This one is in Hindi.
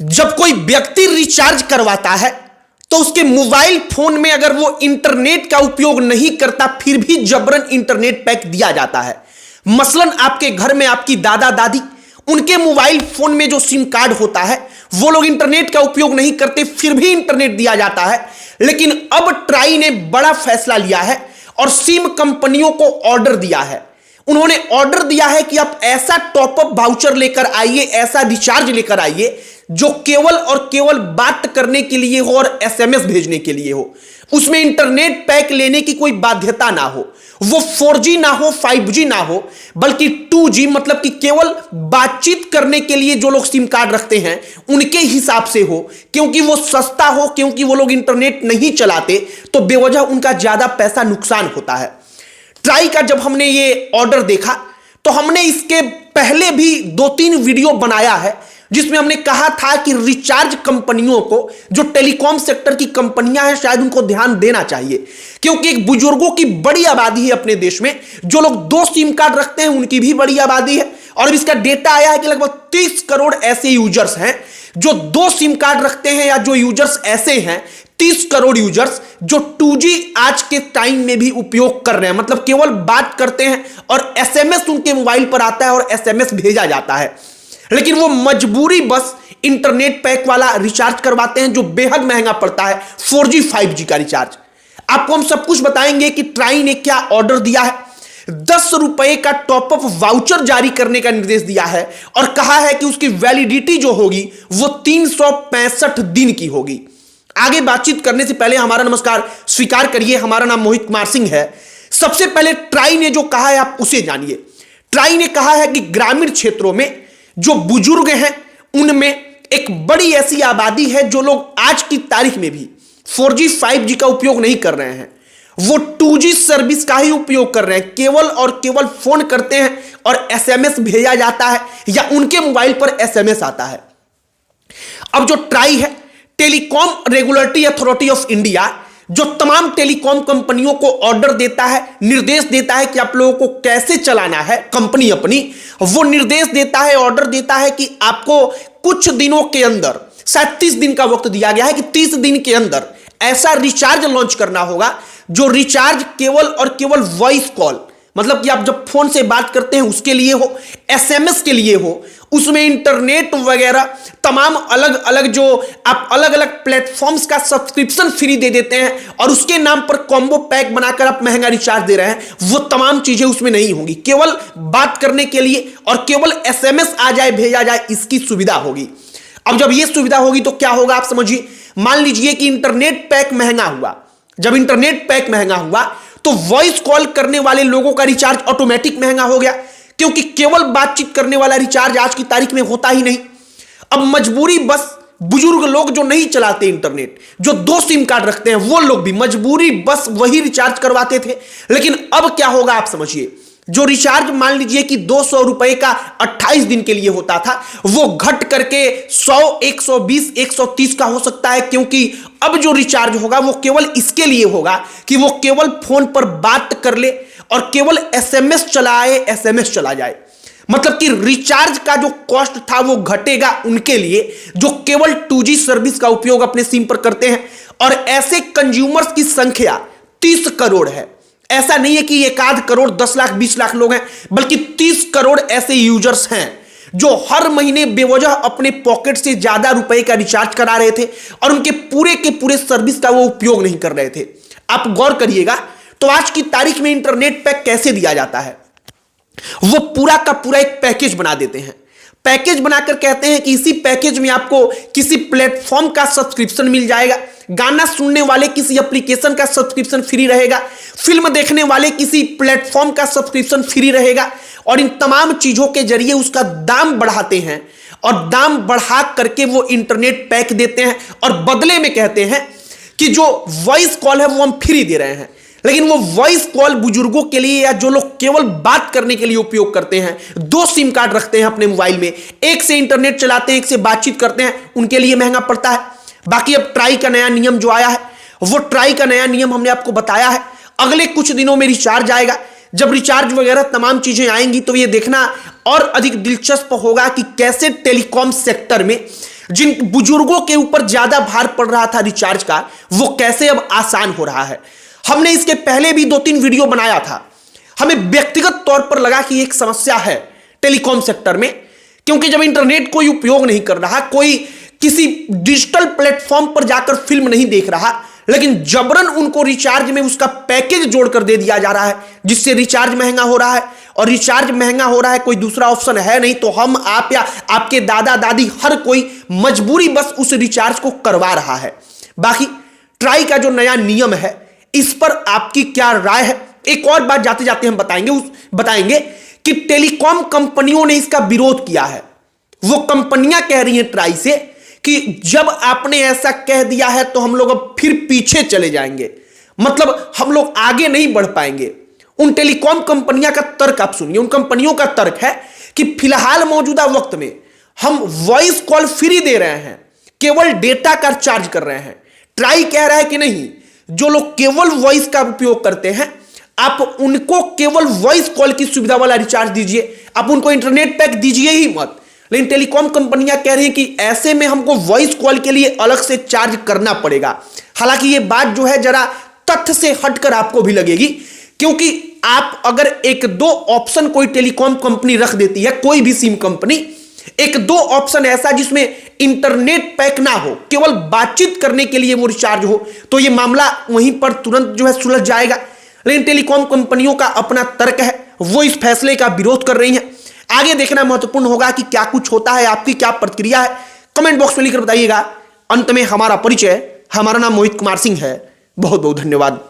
जब कोई व्यक्ति रिचार्ज करवाता है तो उसके मोबाइल फोन में अगर वो इंटरनेट का उपयोग नहीं करता फिर भी जबरन इंटरनेट पैक दिया जाता है। मसलन आपके घर में आपकी दादा दादी, उनके मोबाइल फोन में जो सिम कार्ड होता है वो लोग इंटरनेट का उपयोग नहीं करते फिर भी इंटरनेट दिया जाता है। लेकिन अब ट्राई ने बड़ा फैसला लिया है और सिम कंपनियों को ऑर्डर दिया है। उन्होंने ऑर्डर दिया है कि आप ऐसा टॉपअप वाउचर लेकर आइए, ऐसा रिचार्ज लेकर आइए जो केवल और केवल बात करने के लिए हो और एसएमएस भेजने के लिए हो। उसमें इंटरनेट पैक लेने की कोई बाध्यता ना हो, वो 4G ना हो, 5G ना हो, बल्कि 2G मतलब कि केवल बातचीत करने के लिए जो लोग सिम कार्ड रखते हैं उनके हिसाब से हो, क्योंकि वो सस्ता हो, क्योंकि वो लोग इंटरनेट नहीं चलाते तो बेवजह उनका ज्यादा पैसा नुकसान होता है। ट्राई का जब हमने ये ऑर्डर देखा तो हमने इसके पहले भी 2-3 वीडियो बनाया है जिसमें हमने कहा था कि रिचार्ज कंपनियों को, जो टेलीकॉम सेक्टर की कंपनियां हैं, शायद उनको ध्यान देना चाहिए, क्योंकि एक बुजुर्गों की बड़ी आबादी है अपने देश में। जो लोग 2 सिम कार्ड रखते हैं उनकी भी बड़ी आबादी है और इसका डेटा आया है कि लगभग 30 करोड़ ऐसे यूजर्स हैं जो 2 सिम कार्ड रखते हैं, या जो यूजर्स ऐसे हैं 30 करोड़ यूजर्स जो 2G आज के टाइम में भी उपयोग कर रहे हैं, मतलब केवल बात करते हैं और एसएमएस उनके मोबाइल पर आता है और एसएमएस भेजा जाता है। लेकिन वो मजबूरी बस इंटरनेट पैक वाला रिचार्ज करवाते हैं जो बेहद महंगा पड़ता है, 4G 5G का रिचार्ज। आपको हम सब कुछ बताएंगे कि ट्राई ने क्या ऑर्डर दिया है। 10 रुपए का टॉपअप वाउचर जारी करने का निर्देश दिया है और कहा है कि उसकी वैलिडिटी जो होगी वो 365 दिन की होगी। आगे बातचीत करने से पहले हमारा नमस्कार स्वीकार करिए, हमारा नाम मोहित कुमार सिंह है। सबसे पहले ट्राई ने जो कहा है आप उसे जानिए। ट्राई ने कहा है कि ग्रामीण क्षेत्रों में जो बुजुर्ग हैं उनमें एक बड़ी ऐसी आबादी है जो लोग आज की तारीख में भी 4G 5G का उपयोग नहीं कर रहे हैं, वो 2G सर्विस का ही उपयोग कर रहे हैं। केवल और केवल फोन करते हैं और एसएमएस भेजा जाता है या उनके मोबाइल पर एसएमएस आता है। अब जो ट्राई है, telecom regulatory authority of India, जो तमाम टेलीकॉम कंपनियों को ऑर्डर देता है, निर्देश देता है कि आप लोगों को कैसे चलाना है कंपनी अपनी, वो निर्देश देता है, ऑर्डर देता है कि आपको कुछ दिनों के अंदर, शायद 30 दिन का वक्त दिया गया है कि 30 दिन के अंदर ऐसा रिचार्ज लॉन्च करना होगा जो रिचार्ज केवल और केवल वॉइस कॉल, मतलब कि आप जब फोन से बात करते हैं उसके लिए हो, एसएमएस के लिए हो, उसमें इंटरनेट वगैरह तमाम अलग अलग जो आप अलग अलग प्लेटफॉर्म्स का सब्सक्रिप्शन फ्री दे देते हैं और उसके नाम पर कॉम्बो पैक बनाकर आप महंगा रिचार्ज दे रहे हैं, वो तमाम चीजें उसमें नहीं होंगी। केवल बात करने के लिए और केवल एसएमएस आ जाए, भेजा जाए, इसकी सुविधा होगी। अब जब यह सुविधा होगी तो क्या होगा आप समझिए। मान लीजिए कि इंटरनेट पैक महंगा हुआ, जब इंटरनेट पैक महंगा हुआ तो वॉइस कॉल करने वाले लोगों का रिचार्ज ऑटोमेटिक महंगा हो गया, क्योंकि केवल बातचीत करने वाला रिचार्ज आज की तारीख में होता ही नहीं। अब मजबूरी बस बुजुर्ग लोग जो नहीं चलाते इंटरनेट, जो 2 सिम कार्ड रखते हैं, वो लोग भी मजबूरी बस वही रिचार्ज करवाते थे। लेकिन अब क्या होगा आप समझिए। जो रिचार्ज मान लीजिए कि 200 रुपए का 28 दिन के लिए होता था, वो घट करके 100, 120, 130 का हो सकता है, क्योंकि अब जो रिचार्ज होगा वो केवल इसके लिए होगा कि वो केवल फोन पर बात कर ले और केवल एसएमएस चलाए, एसएमएस चला जाए। मतलब कि रिचार्ज का जो कॉस्ट था वो घटेगा उनके लिए जो केवल 2G सर्विस का उपयोग अपने सिम पर करते हैं। और ऐसे कंज्यूमर्स की संख्या 30 करोड़ है। ऐसा नहीं है कि 1 करोड़ 10 लाख 20 लाख लोग हैं, बल्कि 30 करोड़ ऐसे यूजर्स हैं जो हर महीने बेवजह अपने पॉकेट से ज्यादा रुपए का रिचार्ज करा रहे थे और उनके पूरे के पूरे सर्विस का वो उपयोग नहीं कर रहे थे। आप गौर करिएगा तो आज की तारीख में इंटरनेट पैक कैसे दिया जाता है। वो पूरा का पूरा एक पैकेज बना देते हैं। पैकेज बनाकर कहते हैं कि इसी पैकेज में आपको किसी प्लेटफॉर्म का सब्सक्रिप्शन मिल जाएगा, गाना सुनने वाले किसी एप्लीकेशन का सब्सक्रिप्शन फ्री रहेगा, फिल्म देखने वाले किसी प्लेटफॉर्म का सब्सक्रिप्शन फ्री रहेगा, और इन तमाम चीजों के जरिए उसका दाम बढ़ाते हैं और दाम बढ़ा करके वो इंटरनेट पैक देते हैं और बदले में कहते हैं कि जो वॉइस कॉल है वो हम फ्री दे रहे हैं। लेकिन वो वॉइस कॉल बुजुर्गों के लिए या जो लोग केवल बात करने के लिए उपयोग करते हैं, 2 सिम कार्ड रखते हैं अपने मोबाइल में, एक से इंटरनेट चलाते हैं, एक से बातचीत करते हैं, उनके लिए महंगा पड़ता है। बाकी अब ट्राई का नया नियम जो आया है, वो ट्राई का नया नियम हमने आपको बताया है। अगले कुछ दिनों में रिचार्ज आएगा। जब रिचार्ज वगैरह तमाम चीजें आएंगी तो ये देखना और अधिक दिलचस्प होगा कि कैसे टेलीकॉम सेक्टर में जिन बुजुर्गों के ऊपर ज्यादा भार पड़ रहा था रिचार्ज का, वो कैसे अब आसान हो रहा है। हमने इसके पहले भी 2-3 वीडियो बनाया था। हमें व्यक्तिगत तौर पर लगा कि एक समस्या है टेलीकॉम सेक्टर में, क्योंकि जब इंटरनेट कोई उपयोग नहीं कर रहा, कोई किसी डिजिटल प्लेटफॉर्म पर जाकर फिल्म नहीं देख रहा, लेकिन जबरन उनको रिचार्ज में उसका पैकेज जोड़कर दे दिया जा रहा है, जिससे रिचार्ज महंगा हो रहा है। और रिचार्ज महंगा हो रहा है, कोई दूसरा ऑप्शन है नहीं, तो हम, आप या आपके दादा दादी, हर कोई मजबूरी बस उस रिचार्ज को करवा रहा है। बाकी ट्राई का जो नया नियम है, इस पर आपकी क्या राय है? एक और बात जाते जाते हम बताएंगे कि टेलीकॉम कंपनियों ने इसका विरोध किया है। वो कंपनियां कह रही हैं ट्राई से कि जब आपने ऐसा कह दिया है तो हम लोग अब फिर पीछे चले जाएंगे, मतलब हम लोग आगे नहीं बढ़ पाएंगे। उन टेलीकॉम कंपनियां का तर्क आप सुनिए। उन कंपनियों का तर्क है कि फिलहाल मौजूदा वक्त में हम वॉइस कॉल फ्री दे रहे हैं, केवल डेटा का चार्ज कर रहे हैं। ट्राई कह रहा है कि नहीं, जो लोग केवल वॉइस का उपयोग करते हैं, आप उनको केवल वॉइस कॉल की सुविधा वाला रिचार्ज दीजिए, आप उनको इंटरनेट पैक दीजिए ही मत। लेकिन टेलीकॉम कंपनियां कह रही हैं कि ऐसे में हमको वॉइस कॉल के लिए अलग से चार्ज करना पड़ेगा। हालांकि ये बात जो है जरा तथ्य से हटकर आपको भी लगेगी, क्योंकि आप अगर 1-2 ऑप्शन कोई टेलीकॉम कंपनी रख देती है, कोई भी सिम कंपनी 1-2 ऑप्शन ऐसा जिसमें इंटरनेट पैक ना हो, केवल बातचीत करने के लिए वो रिचार्ज हो, तो ये मामला वहीं पर तुरंत जो है सुलझ जाएगा। लेकिन टेलीकॉम कंपनियों का अपना तर्क है, वो इस फैसले का विरोध कर रही हैं। आगे देखना महत्वपूर्ण होगा कि क्या कुछ होता है, आपकी क्या प्रतिक्रिया है, कमेंट बॉक्स में लिखकर बताइएगा। अंत में हमारा परिचय, हमारा नाम मोहित कुमार सिंह है। बहुत बहुत धन्यवाद।